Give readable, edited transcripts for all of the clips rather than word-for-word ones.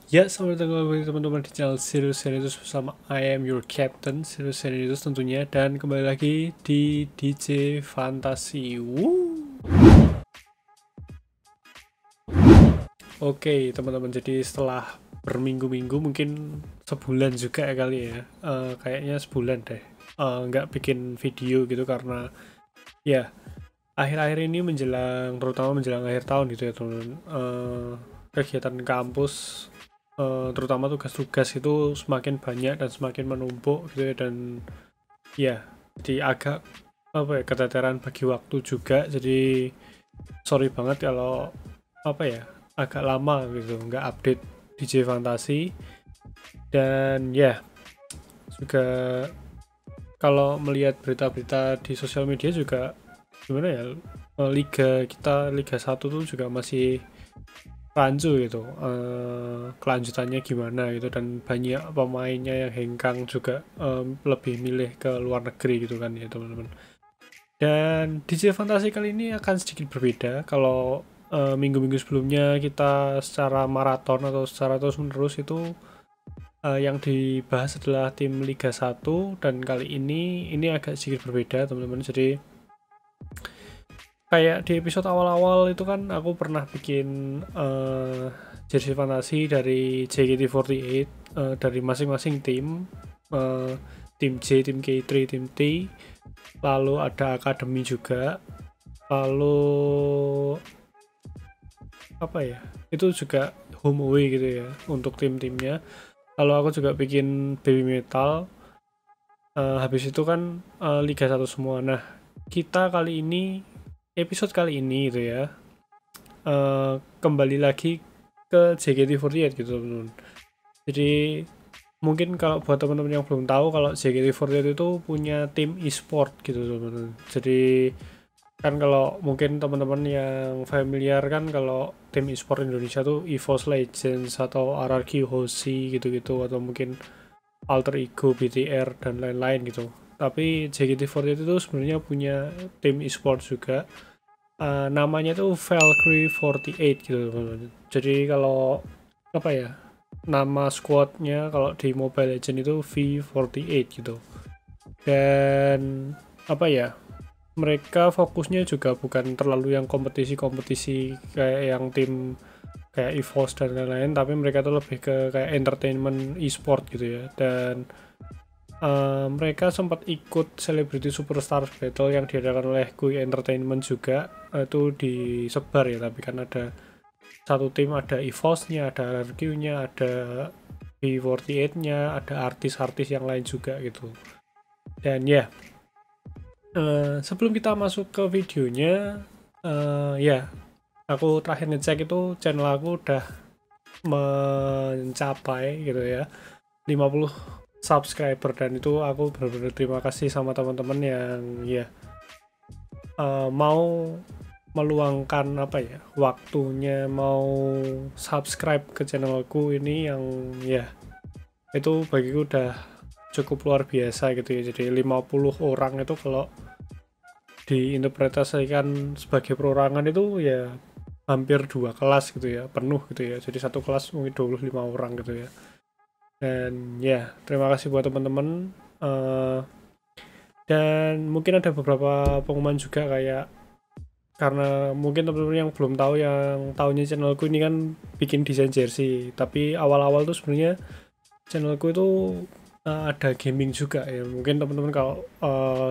Ya, selamat datang kembali teman-teman di channel Serius Serius bersama I am your captain Serius Serius tentunya, dan kembali lagi di DJ Fantasi. Oke teman-teman, jadi setelah berminggu-minggu, mungkin sebulan juga ya kali ya, kayaknya sebulan deh, nggak bikin video gitu karena ya akhir-akhir ini terutama menjelang akhir tahun gitu ya teman-teman. Kegiatan kampus, terutama tugas-tugas itu semakin banyak dan semakin menumpuk gitu ya, dan ya jadi agak apa ya, keteteran bagi waktu juga. Jadi sorry banget kalau apa ya, agak lama gitu nggak update DJ Fantasi. Dan ya juga kalau melihat berita-berita di sosial media juga, gimana ya, Liga 1 tuh juga masih rancu gitu, kelanjutannya gimana gitu, dan banyak pemainnya yang hengkang juga, lebih milih ke luar negeri gitu kan ya teman-teman. Dan DJ Fantasi kali ini akan sedikit berbeda. Kalau minggu-minggu sebelumnya kita secara maraton atau secara terus menerus itu, yang dibahas adalah tim Liga 1, dan kali ini agak sedikit berbeda teman-teman. Jadi kayak di episode awal-awal itu kan aku pernah bikin jersey fantasi dari JKT48, dari masing-masing tim, tim J, tim K3, tim T, lalu ada akademi juga, lalu apa ya, itu juga home away gitu ya untuk tim-timnya. Lalu aku juga bikin baby metal. Habis itu kan Liga 1 semua. Nah, kita kali ini, episode kali ini itu ya, kembali lagi ke JKT48 gitu teman-teman. Jadi mungkin kalau buat teman-teman yang belum tahu, kalau JKT48 itu punya tim e-sport gitu teman-teman. Jadi kan kalau mungkin teman-teman yang familiar kan, kalau tim e-sport Indonesia tuh EVOS Legends atau RRQ Hoshi gitu-gitu, atau mungkin Alter Ego, BTR, dan lain-lain gitu. Tapi JKT48 itu sebenarnya punya tim e-sport juga. Namanya tuh Valkyrie 48 gitu teman-teman. Jadi kalau apa ya, nama squadnya kalau di Mobile Legends itu V48 gitu. Dan apa ya, mereka fokusnya juga bukan terlalu yang kompetisi-kompetisi kayak yang tim kayak EVOS dan lain-lain, tapi mereka tuh lebih ke kayak entertainment e-sport gitu ya. Dan mereka sempat ikut Celebrity Superstars Battle yang diadakan oleh Kui Entertainment juga. Itu disebar ya, tapi kan ada satu tim, ada EVOS-nya, ada RRQ-nya, ada B48-nya, ada artis-artis yang lain juga gitu. Dan ya, sebelum kita masuk ke videonya, ya aku terakhir ngecek itu channel aku udah mencapai gitu ya 50 subscriber, dan itu aku benar-benar terima kasih sama teman-teman yang ya mau meluangkan apa ya, waktunya mau subscribe ke channelku ini, yang ya itu bagiku udah cukup luar biasa gitu ya. Jadi 50 orang itu kalau diinterpretasikan sebagai perorangan itu ya hampir 2 kelas gitu ya, penuh gitu ya. Jadi satu kelas mungkin 25 orang gitu ya. Dan ya terima kasih buat teman-teman. Dan mungkin ada beberapa pengumuman juga, kayak karena mungkin teman-teman yang belum tahu, yang tahunya channelku ini kan bikin desain jersey, tapi awal-awal tuh sebenarnya channelku itu ada gaming juga ya. Mungkin teman-teman kalau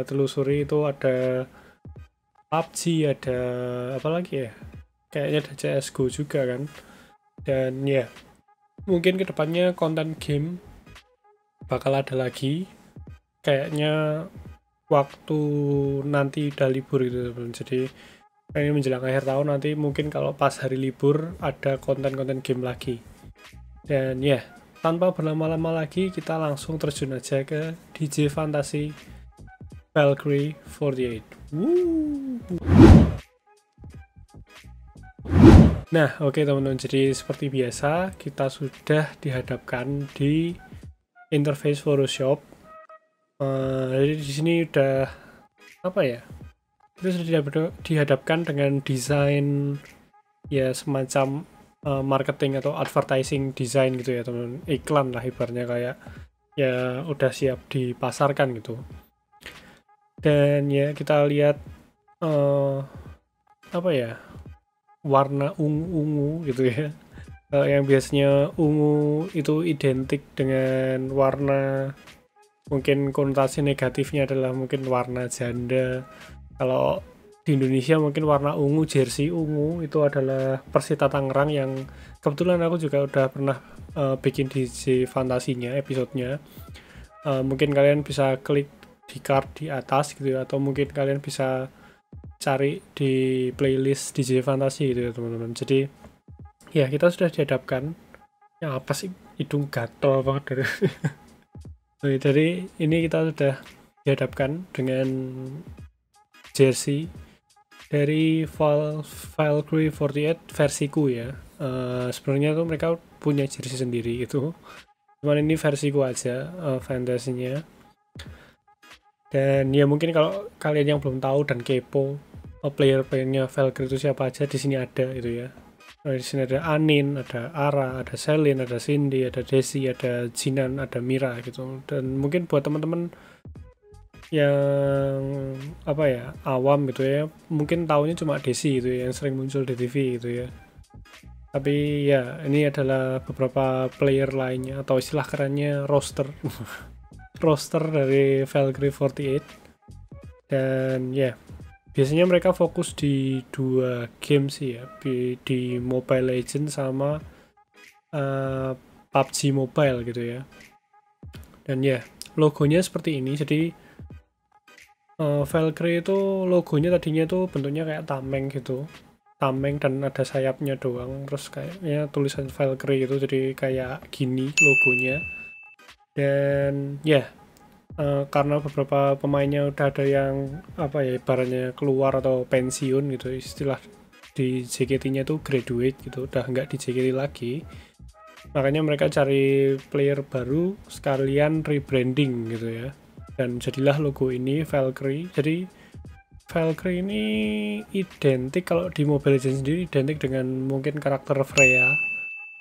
telusuri itu ada PUBG, ada apa lagi ya, kayaknya ada CSGO juga kan. Dan ya mungkin kedepannya konten game bakal ada lagi, kayaknya waktu nanti udah libur gitu teman. Jadi ini menjelang akhir tahun, nanti mungkin kalau pas hari libur ada konten-konten game lagi. Dan ya, tanpa berlama-lama lagi, kita langsung terjun aja ke DJ Fantasi Valkyrie 48. Woo! Nah, oke teman-teman, jadi seperti biasa kita sudah dihadapkan di interface Photoshop. Jadi di sini udah apa ya, kita sudah dihadapkan dengan desain ya semacam marketing atau advertising design gitu ya teman, iklan lah ibaratnya, kayak ya udah siap dipasarkan gitu. Dan ya kita lihat apa ya, warna ungu-ungu gitu ya. Yang biasanya ungu itu identik dengan warna, mungkin konotasi negatifnya adalah mungkin warna janda. Kalau di Indonesia mungkin warna ungu, jersey ungu itu adalah Persita Tangerang, yang kebetulan aku juga udah pernah bikin DJ fantasinya, episodenya. Mungkin kalian bisa klik di card di atas gitu ya, atau mungkin kalian bisa cari di playlist DJ fantasi gitu ya teman-teman. Jadi ya kita sudah dihadapkan, ya apa sih, hidung gatel banget dari dari ini kita sudah dihadapkan dengan jersey dari Valkyrie 48 versiku ya. Sebenarnya tuh mereka punya jersey sendiri itu, cuman ini versiku aja fantasinya. Dan ya mungkin kalau kalian yang belum tahu dan kepo player-playernya Valkyrie itu siapa aja, di sini ada gitu ya. Di sini ada Anin, ada Ara, ada Selin, ada Cindy, ada Desi, ada Jinan, ada Mira gitu. Dan mungkin buat teman-teman yang apa ya, awam gitu ya, mungkin tahunya cuma Desi gitu ya, yang sering muncul di TV gitu ya. Tapi ya ini adalah beberapa player lainnya, atau istilah kerennya roster roster dari Valkyrie 48. Dan ya biasanya mereka fokus di 2 game sih ya, di Mobile Legends sama PUBG Mobile gitu ya. Dan ya logonya seperti ini. Jadi Valkyrie itu logonya tadinya tuh bentuknya kayak tameng gitu, tameng dan ada sayapnya doang, terus kayaknya tulisan Valkyrie gitu, jadi kayak gini logonya. Dan ya karena beberapa pemainnya udah ada yang apa ya, ibaratnya keluar atau pensiun gitu, istilah di JKT-nya tuh graduate gitu, udah nggak di JKT lagi, makanya mereka cari player baru sekalian rebranding gitu ya, dan jadilah logo ini Valkyrie. Jadi Valkyrie ini identik, kalau di Mobile Legends sendiri identik dengan mungkin karakter Freya,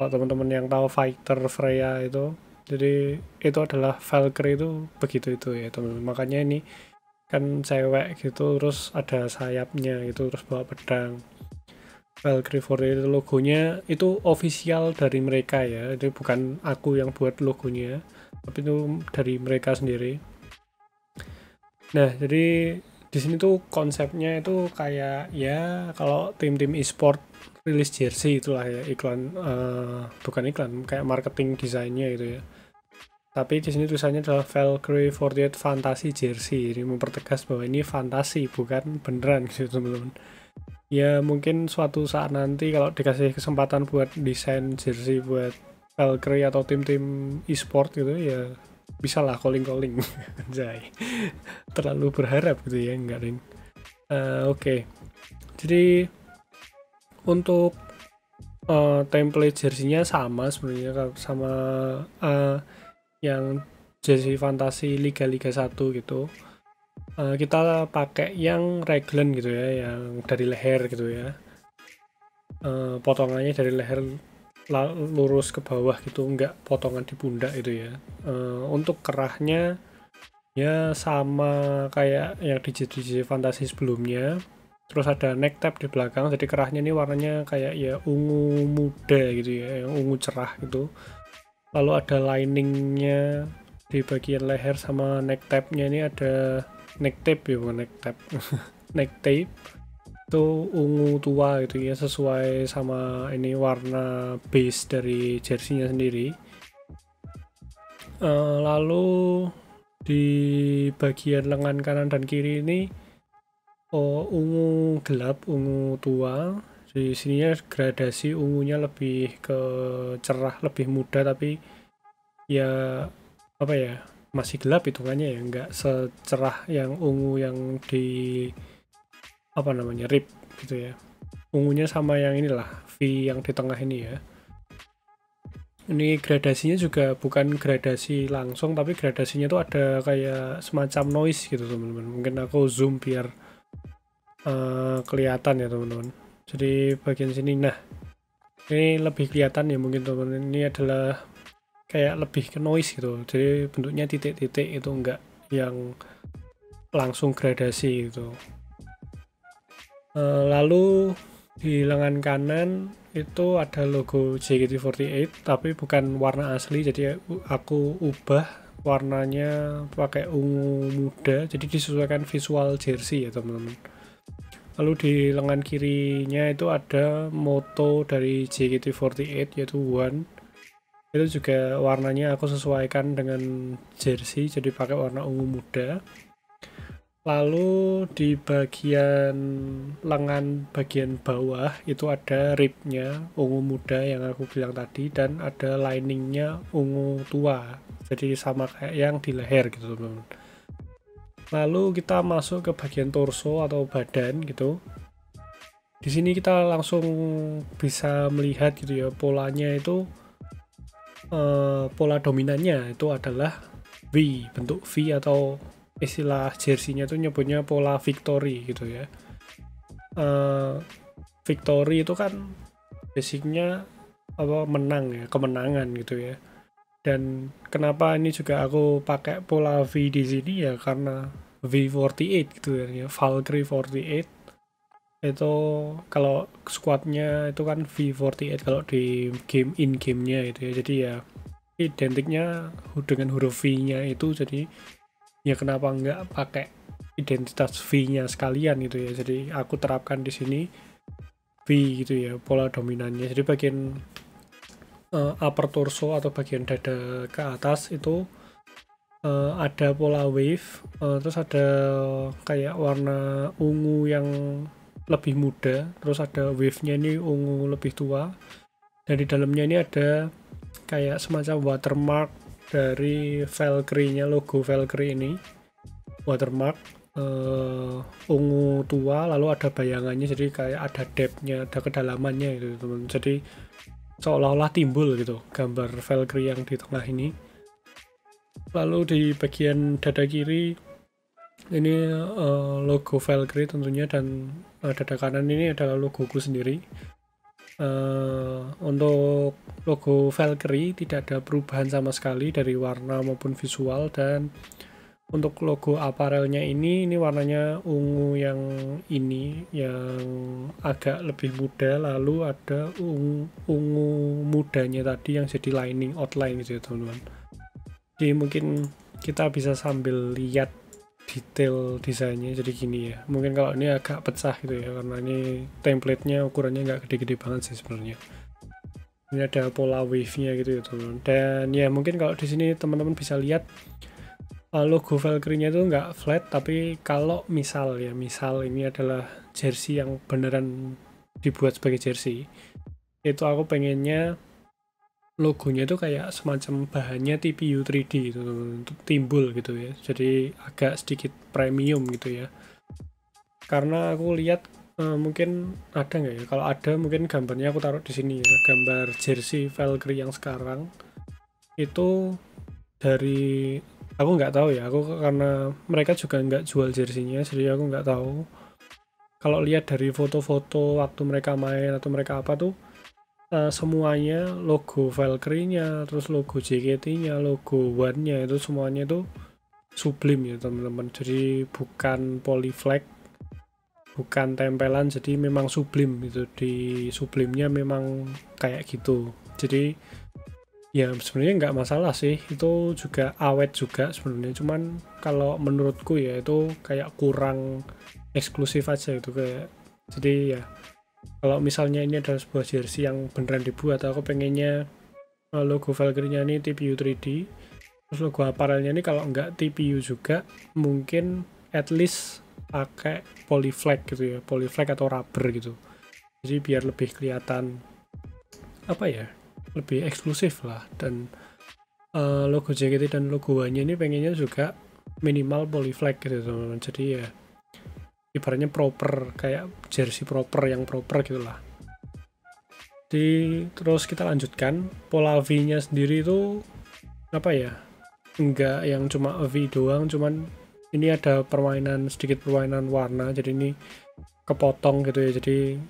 kalau teman-teman yang tahu fighter Freya itu. Jadi itu adalah Valkyrie itu begitu itu ya teman-teman. Makanya ini kan cewek gitu, terus ada sayapnya gitu, terus bawa pedang. Valkyrie 48 logonya itu official dari mereka ya, itu bukan aku yang buat logonya, tapi itu dari mereka sendiri. Nah jadi di sini tuh konsepnya itu kayak ya kalau tim-tim e-sport rilis jersey itulah ya, iklan bukan iklan, kayak marketing desainnya gitu ya. Tapi di sini tulisannya adalah Valkyrie 48 Fantasy Jersey. Ini mempertegas bahwa ini fantasi, bukan beneran gitu teman-teman. Ya mungkin suatu saat nanti kalau dikasih kesempatan buat desain jersey buat Valkyrie atau tim-tim e-sport gitu ya, bisa lah calling-calling. Anjay. Terlalu berharap gitu ya, enggak ding. Oke. Jadi untuk template jersey-nya sama sebenarnya sama yang jersey fantasi Liga-Liga 1 gitu. Kita pakai yang raglan gitu ya, yang dari leher gitu ya. Potongannya dari leher lurus ke bawah gitu, enggak potongan di pundak gitu ya. Untuk kerahnya ya sama kayak yang di jersey fantasi sebelumnya. Terus ada neck tab di belakang, jadi kerahnya ini warnanya kayak ya ungu muda gitu ya, yang ungu cerah gitu. Lalu ada liningnya di bagian leher, sama neck tab-nya ini ada neck tape ya, bukan neck tab neck tape itu ungu tua gitu ya, sesuai sama ini warna base dari jersey-nya sendiri. Lalu di bagian lengan kanan dan kiri ini ungu gelap, ungu tua. Di sininya gradasi ungunya lebih ke cerah, lebih muda, tapi ya apa ya, masih gelap hitungannya ya, nggak secerah yang ungu yang di apa namanya rip gitu ya. Ungunya sama yang inilah V yang di tengah ini ya. Ini gradasinya juga bukan gradasi langsung, tapi gradasinya tuh ada kayak semacam noise gitu teman-teman. Mungkin aku zoom biar kelihatan ya teman-teman. Jadi bagian sini, nah Ini lebih kelihatan ya mungkin teman-teman, ini adalah kayak lebih ke noise gitu, jadi bentuknya titik-titik itu enggak yang langsung gradasi gitu. Lalu di lengan kanan itu ada logo JKT48 tapi bukan warna asli, jadi aku ubah warnanya pakai ungu muda, jadi disesuaikan visual jersey ya teman-teman. Lalu di lengan kirinya itu ada moto dari JKT48 yaitu One. Itu juga warnanya aku sesuaikan dengan jersey, jadi pakai warna ungu muda. Lalu di bagian lengan bagian bawah itu ada ribnya ungu muda yang aku bilang tadi, dan ada liningnya ungu tua, jadi sama kayak yang di leher gitu teman-teman. Lalu kita masuk ke bagian torso atau badan gitu. Di sini kita langsung bisa melihat gitu ya, polanya itu pola dominannya itu adalah V, bentuk V, atau istilah jersey-nya itu nyebutnya pola victory gitu ya. Victory itu kan basicnya apa, menang ya, kemenangan gitu ya. Dan kenapa ini juga aku pakai pola V di sini ya karena V48 gitu ya, Valkyrie 48 itu kalau squadnya itu kan V48 kalau di game in gamenya itu ya, jadi ya identiknya dengan huruf V-nya itu, jadi ya kenapa nggak pakai identitas V-nya sekalian gitu ya, jadi aku terapkan di sini V gitu ya pola dominannya. Jadi bagian upper torso atau bagian dada ke atas itu ada pola wave, terus ada kayak warna ungu yang lebih muda, terus ada wave-nya ini ungu lebih tua, dan di dalamnya ini ada kayak semacam watermark dari Valkyrie-nya, logo Valkyrie ini watermark ungu tua, lalu ada bayangannya, jadi kayak ada depth-nya, ada kedalamannya itu teman, jadi seolah-olah timbul gitu gambar Valkyrie yang di tengah ini. Lalu di bagian dada kiri ini logo Valkyrie tentunya, dan dada kanan ini adalah logoku sendiri. Untuk logo Valkyrie tidak ada perubahan sama sekali dari warna maupun visual, dan untuk logo aparelnya ini warnanya ungu yang ini yang agak lebih muda, lalu ada ungu mudanya tadi yang jadi lining outline gitu ya teman-teman. Jadi mungkin kita bisa sambil lihat detail desainnya, jadi gini ya, mungkin kalau ini agak pecah gitu ya karena ini template-nya ukurannya nggak gede-gede banget sih sebenarnya. Ini ada pola wave-nya gitu ya teman-teman, dan ya mungkin kalau di sini teman-teman bisa lihat logo Valkyrie-nya itu nggak flat, tapi kalau misal ini adalah jersey yang beneran dibuat sebagai jersey, itu aku pengennya logonya itu kayak semacam bahannya TPU 3D gitu, untuk timbul gitu ya, jadi agak sedikit premium gitu ya. Karena aku lihat mungkin ada nggak ya, kalau ada mungkin gambarnya aku taruh di sini ya, gambar jersey Valkyrie yang sekarang itu dari, aku nggak tahu ya, aku karena mereka juga nggak jual jersinya, jadi aku nggak tahu. Kalau lihat dari foto-foto waktu mereka main atau mereka apa tuh, semuanya logo Valkyrie-nya, terus logo JKT-nya, logo One-nya itu semuanya itu sublim ya teman-teman, jadi bukan polyflag, bukan tempelan, jadi memang sublim gitu, di sublimnya memang kayak gitu. Jadi ya sebenarnya nggak masalah sih, itu juga awet juga sebenarnya, cuman kalau menurutku ya itu kayak kurang eksklusif aja gitu kayak. Jadi ya kalau misalnya ini adalah sebuah jersey yang beneran dibuat, aku pengennya logo Valkyrie-nya ini TPU 3D, terus logo aparelnya ini kalau nggak TPU juga mungkin at least pakai polyflag gitu ya, polyflag atau rubber gitu, jadi biar lebih kelihatan apa ya, lebih eksklusif lah. Dan logo JKT dan logo One-nya ini pengennya juga minimal polyflag gitu teman-teman, jadi ya ibaratnya proper, kayak jersey proper yang proper gitulah. Terus kita lanjutkan, pola V-nya sendiri itu apa ya, enggak yang cuma V doang, cuman ini ada permainan, sedikit permainan warna, jadi ini kepotong gitu ya, jadi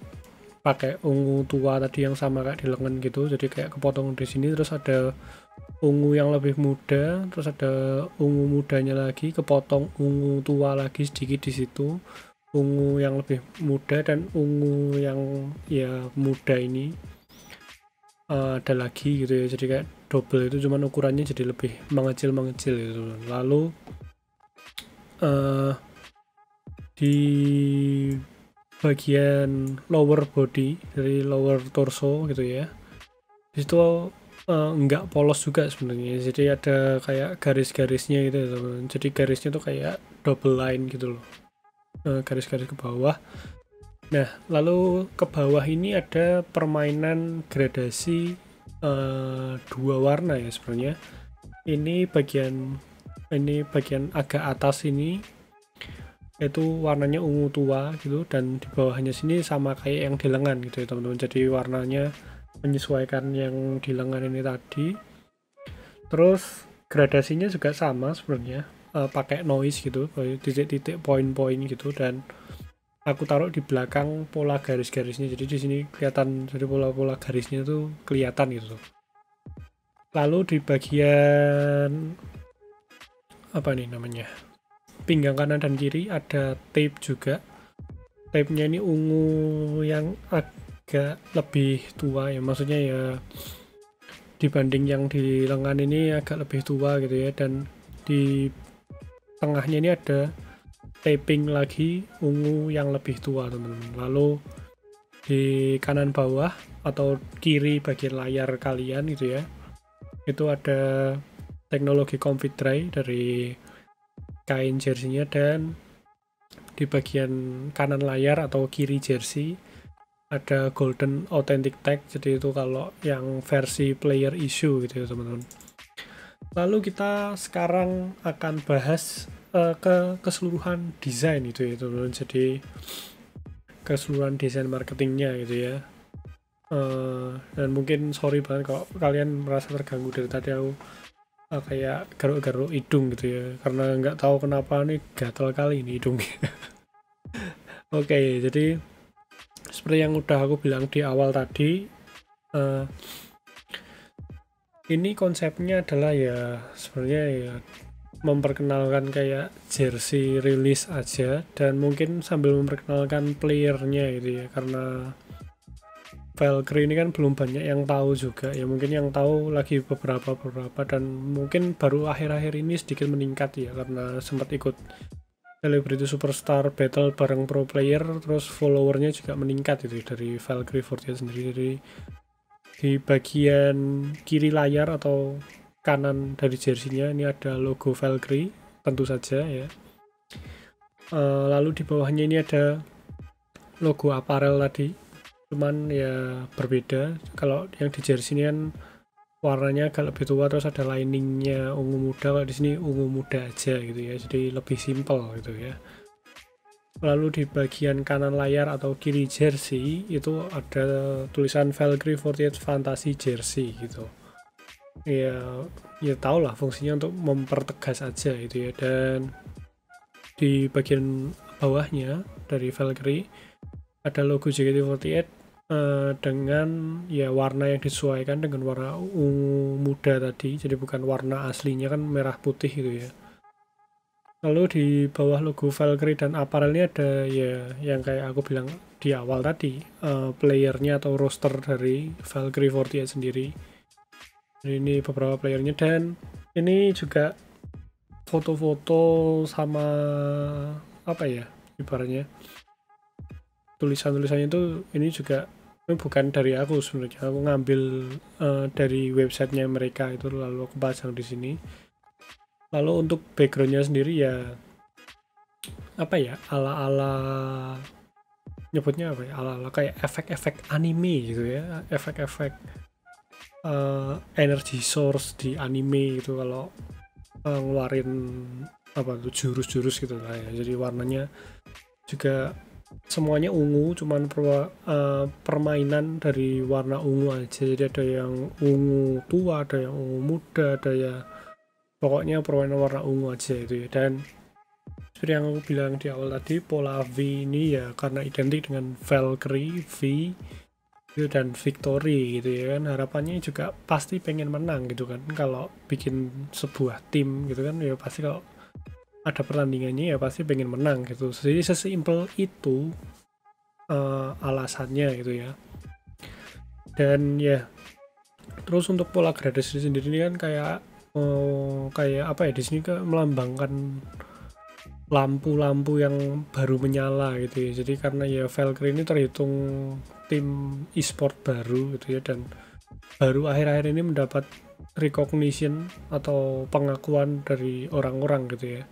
pakai ungu tua tadi yang sama kayak di lengan gitu, jadi kayak kepotong di sini, terus ada ungu yang lebih muda, terus ada ungu mudanya lagi kepotong ungu tua lagi sedikit di situ, ungu yang lebih muda, dan ungu yang ya muda ini ada lagi gitu ya, jadi kayak double itu, cuman ukurannya jadi lebih mengecil gitu. Lalu di bagian lower body dari lower torso gitu ya, disitu nggak polos juga sebenarnya, jadi ada kayak garis-garisnya gitu ya teman. Jadi garisnya tuh kayak double line gitu loh, garis-garis ke bawah. Nah, lalu ke bawah ini ada permainan gradasi dua warna ya sebenarnya. Ini bagian agak atas ini itu warnanya ungu tua gitu, dan di bawahnya sini sama kayak yang di lengan gitu ya teman-teman. Jadi warnanya menyesuaikan yang di lengan ini tadi. Terus gradasinya juga sama sebenarnya, pakai noise gitu, titik-titik poin-poin gitu, dan aku taruh di belakang pola garis-garisnya, jadi di sini kelihatan, jadi pola-pola garisnya tuh kelihatan gitu. Lalu di bagian apa nih namanya, pinggang kanan dan kiri ada tape juga. Tape-nya ini ungu yang agak lebih tua ya, maksudnya ya dibanding yang di lengan ini agak lebih tua gitu ya, dan di tengahnya ini ada taping lagi ungu yang lebih tua teman-teman. Lalu di kanan bawah atau kiri bagian layar kalian gitu ya, itu ada teknologi comfit dry dari kain jersey-nya, dan di bagian kanan layar atau kiri jersey ada golden authentic tag, jadi itu kalau yang versi player issue gitu ya teman-teman. Lalu kita sekarang akan bahas ke keseluruhan desain itu ya teman-teman, jadi keseluruhan desain marketingnya gitu ya. Dan mungkin sorry banget kalau kalian merasa terganggu dari tadi aku kayak garuk-garuk hidung gitu ya, karena nggak tahu kenapa nih gatal kali ini hidungnya. Oke, jadi seperti yang udah aku bilang di awal tadi, ini konsepnya adalah ya sebenarnya ya memperkenalkan kayak jersey rilis aja, dan mungkin sambil memperkenalkan playernya gitu ya, karena Valkyrie ini kan belum banyak yang tahu juga ya, mungkin yang tahu lagi beberapa, dan mungkin baru akhir-akhir ini sedikit meningkat ya, karena sempat ikut Celebrity Superstar Battle bareng pro player, terus followernya juga meningkat itu dari Valkyrie 48 sendiri. Jadi di bagian kiri layar atau kanan dari jersey-nya ini ada logo Valkyrie tentu saja ya. Lalu di bawahnya ini ada logo apparel tadi, cuman ya berbeda. Kalau yang di jersey ini kan warnanya agak lebih tua, terus ada liningnya ungu muda, kalau di sini ungu muda aja gitu ya, jadi lebih simple gitu ya. Lalu di bagian kanan layar atau kiri jersey itu ada tulisan Valkyrie 48 Fantasy Jersey gitu ya, tau lah fungsinya untuk mempertegas aja gitu ya. Dan di bagian bawahnya dari Valkyrie ada logo JKT48 dengan ya warna yang disesuaikan dengan warna ungu muda tadi, jadi bukan warna aslinya kan merah putih gitu ya. Lalu di bawah logo Valkyrie dan apparelnya ada ya yang kayak aku bilang di awal tadi, playernya atau roster dari Valkyrie 48 sendiri. Jadi ini beberapa playernya, dan ini juga foto-foto sama apa ya ibaratnya tulisan-tulisannya itu, ini juga ini bukan dari aku sebenarnya, aku ngambil dari websitenya mereka itu, lalu aku pasang di sini. Lalu untuk backgroundnya sendiri ya apa ya, ala-ala nyebutnya apa ya, ala-ala kayak efek-efek anime gitu ya, efek-efek energy source di anime gitu, kalau ngeluarin apa tuh jurus-jurus gitu lah ya. Jadi warnanya juga semuanya ungu, cuman permainan dari warna ungu aja, jadi ada yang ungu tua, ada yang ungu muda, ada ya pokoknya permainan warna ungu aja itu ya. Dan seperti yang aku bilang di awal tadi, pola V ini ya karena identik dengan Valkyrie, V gitu, dan Victory gitu ya kan, harapannya juga pasti pengen menang gitu kan. Kalau bikin sebuah tim gitu kan ya pasti kalau ada pertandingannya ya pasti pengen menang gitu. Jadi sesimpel itu alasannya gitu ya. Dan ya terus untuk pola gradasi sendiri ini kan kayak apa ya, di sini kan melambangkan lampu-lampu yang baru menyala gitu ya. Jadi karena ya Valkyrie ini terhitung tim e-sport baru gitu ya, dan baru akhir-akhir ini mendapat recognition atau pengakuan dari orang-orang gitu ya.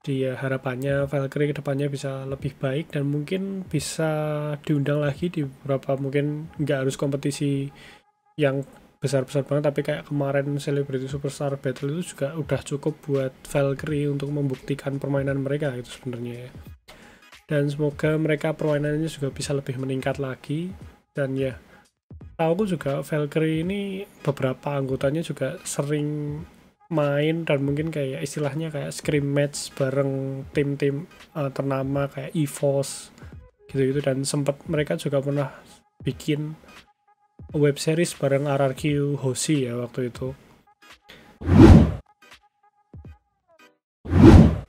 Dia harapannya Valkyrie kedepannya bisa lebih baik dan mungkin bisa diundang lagi di beberapa, mungkin nggak harus kompetisi yang besar-besar banget, tapi kayak kemarin Celebrity Superstar Battle itu juga udah cukup buat Valkyrie untuk membuktikan permainan mereka itu sebenarnya ya. Dan semoga mereka permainannya juga bisa lebih meningkat lagi. Dan ya tahu aku juga Valkyrie ini beberapa anggotanya juga sering main dan mungkin kayak istilahnya kayak scrim match bareng tim-tim ternama kayak EVOS gitu-gitu, dan sempat mereka juga pernah bikin web series bareng RRQ Hoshi ya waktu itu.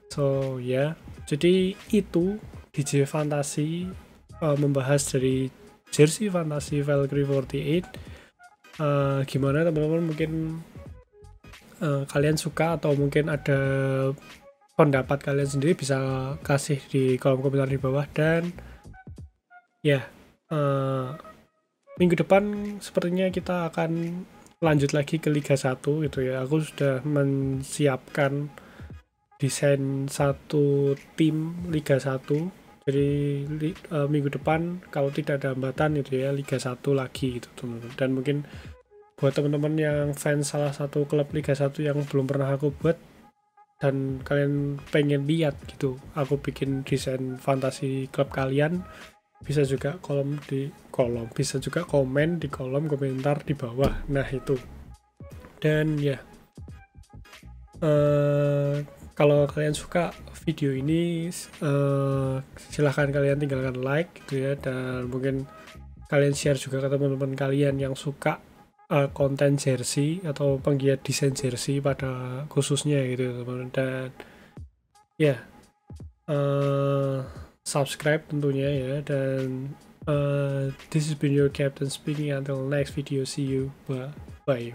So ya, jadi itu DJ Fantasi membahas dari jersey Fantasi Valkyrie 48. Gimana teman-teman, mungkin kalian suka atau mungkin ada pendapat kalian sendiri bisa kasih di kolom komentar di bawah. Dan ya minggu depan sepertinya kita akan lanjut lagi ke Liga 1 gitu ya. Aku sudah menyiapkan desain satu tim Liga 1. Jadi minggu depan kalau tidak ada hambatan itu ya Liga 1 lagi gitu teman-teman. Dan mungkin buat teman-teman yang fans salah satu klub Liga 1 yang belum pernah aku buat dan kalian pengen lihat gitu aku bikin desain fantasi klub kalian, bisa juga bisa juga komen di kolom komentar di bawah. Nah itu. Dan ya kalau kalian suka video ini silahkan kalian tinggalkan like gitu ya, dan mungkin kalian share juga ke teman-teman kalian yang suka konten jersey atau penggiat desain jersey pada khususnya gitu teman-teman. Dan ya subscribe tentunya ya. Dan this has been your captain speaking. Until next video, see you, bye.